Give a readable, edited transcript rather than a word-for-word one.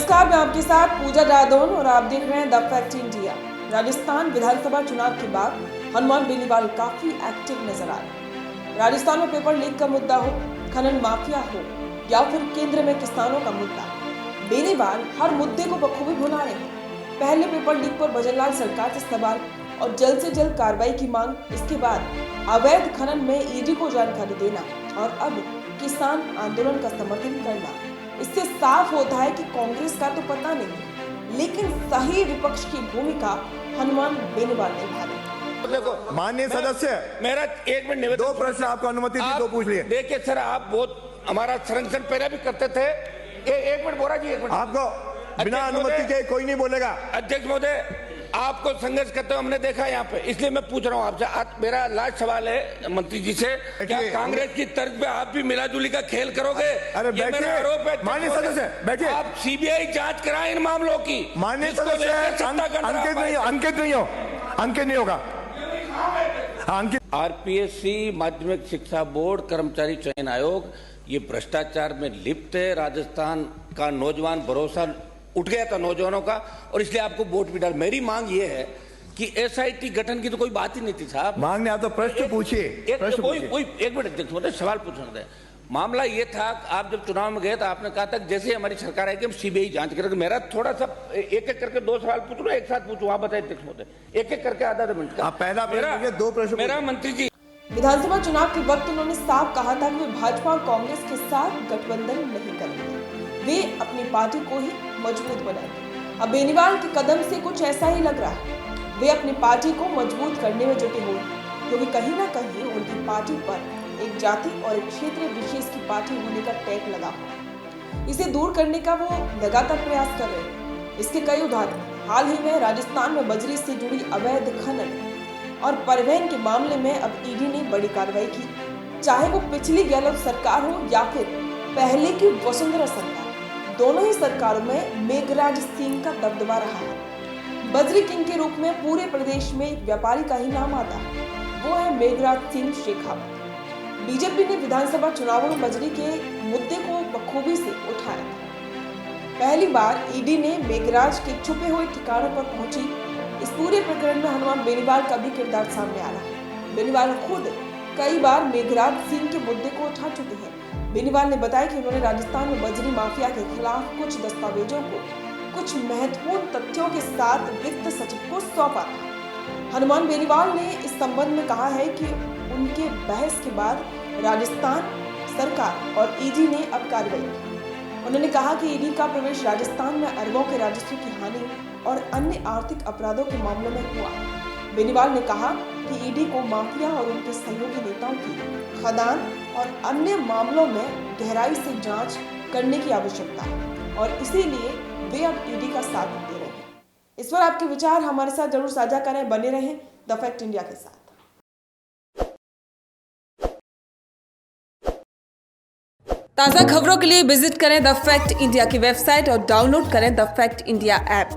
नमस्कार, मैं आपके साथ पूजा जादौन और आप देख रहे हैं द फैक्ट इंडिया। राजस्थान विधानसभा चुनाव के बाद हनुमान बेनीवाल काफी एक्टिव नजर आ रहे हैं। राजस्थान में पेपर लीक का मुद्दा हो, खनन माफिया हो या फिर केंद्र में किसानों का मुद्दा, बेनीवाल हर मुद्दे को बखूबी भुना रहे हैं। पहले पेपर लीक पर भजनलाल सरकार से सवाल और जल्द से जल्द कार्रवाई की मांग, इसके बाद अवैध खनन में ईडी को जानकारी देना और अब किसान आंदोलन का समर्थन करना। इससे साफ होता है कि कांग्रेस का तो पता नहीं, लेकिन सही विपक्ष की भूमिका हनुमान बेनीवाल निभा रहे। देखो माननीय सदस्य, मेरा एक मिनट निवेदन, दो प्रश्न आपको अनुमति दी, दो पूछ लिए। देखिए सर, आप बहुत हमारा संरक्षण पहले भी करते थे। एक मिनट बोरा जी, एक मिनट। आपको बिना अनुमति के कोई नहीं बोलेगा। अध्यक्ष महोदय, आपको संघर्ष करते हुए हमने देखा यहाँ पे, इसलिए मैं पूछ रहा हूँ आपसे। मेरा लास्ट सवाल है मंत्री जी से, क्या कांग्रेस की तर्ज पे आप भी मिलाजुली का खेल करोगे? अरे ये मेरा आरोप है। माननीय सदस्य बैठिए। आप सीबीआई जांच कराएं इन मामलों की। माननीय सदस्य अंकित नहीं होगा। आरपीएससी, माध्यमिक शिक्षा बोर्ड, कर्मचारी चयन आयोग, ये भ्रष्टाचार में लिप्त है। राजस्थान का नौजवान भरोसा उठ गया था नौजवानों का, और इसलिए आपको वोट भी डाल। मेरी मांग ये है कि एसआईटी गठन की तो कोई बात ही नहीं थी साहब। मांग नहीं, आप तो प्रश्न पूछिए। एक मिनट अध्यक्ष महोदय, सवाल पूछना था। मामला ये था, आप जब चुनाव में गए तो आपने कहा था जैसे हमारी सरकार आएगी हम सीबीआई जांच करेंगे। मेरा थोड़ा सा एक एक करके दो सवाल पूछ लो, एक साथ पूछूं, आप बताइए अध्यक्ष महोदय, एक एक करके आधा मिनट का। पहला प्रश्न, दो प्रश्न। मेरा मंत्री जी, विधानसभा चुनाव के वक्त उन्होंने साफ कहा था कि वे भाजपा और कांग्रेस के साथ गठबंधन नहीं करेंगे, वे अपनी पार्टी को ही मजबूत बनाएंगे। अब बेनीवाल के कदम से कुछ ऐसा ही लग रहा है, वे अपनी पार्टी को मजबूत करने में जुटे हुए हैं, क्योंकि कहीं ना कहीं उनकी पार्टी पर एक जाति और एक क्षेत्र विशेष की पार्टी होने का टैग लगा हुआ। इसे दूर करने का वो लगातार प्रयास कर रहे हैं। इसके कई उदाहरण हाल ही में राजस्थान में बजरी से जुड़ी अवैध खनन और परिवहन के मामले में अब ईडी ने बड़ी कार्रवाई की। चाहे वो पिछली गहलोत सरकार हो या फिर पहले की वसुंधरा सरकार, दोनों ही सरकारों में मेघराज सिंह का दबदबा रहा है। बजरी किंग के रूप में पूरे प्रदेश में एक व्यापारी का ही नाम आता है, वो है मेघराज सिंह शेखावत। बीजेपी ने विधानसभा चुनावों में बजरी के मुद्दे को बखूबी से उठाया था। पहली बार ईडी ने मेघराज के छुपे हुए ठिकानों पर पहुंची। इस पूरे प्रकरण में हनुमान बेनीवाल का भी किरदार सामने आ रहा है। बेनीवाल खुद कई बार मेघराज सिंह के मुद्दे को उठा चुके हैं। बेनीवाल ने बताया कि उन्होंने राजस्थान में बजरी माफिया के खिलाफ कुछ दस्तावेजों को कुछ महत्वपूर्ण तथ्यों के साथ वित्त सचिव को सौंपा था। हनुमान बेनीवाल ने इस संबंध में कहा है कि उनके बहस के बाद राजस्थान सरकार और ईडी ने अब कार्रवाई की। उन्होंने कहा कि ईडी का प्रवेश राजस्थान में अरबों के राजस्व की हानि और अन्य आर्थिक अपराधों के मामलों में हुआ। बेनीवाल ने कहा कि ईडी को माफिया और उनके सहयोगी नेताओं की खदान और अन्य मामलों में गहराई से जांच करने की आवश्यकता है और इसीलिए वे अब ईडी का साथ दे रहे हैं। इस पर आपके विचार हमारे साथ जरूर साझा करें। बने रहें द फैक्ट इंडिया के साथ। ताज़ा खबरों के लिए विजिट करें द फैक्ट इंडिया की वेबसाइट और डाउनलोड करें द फैक्ट इंडिया ऐप।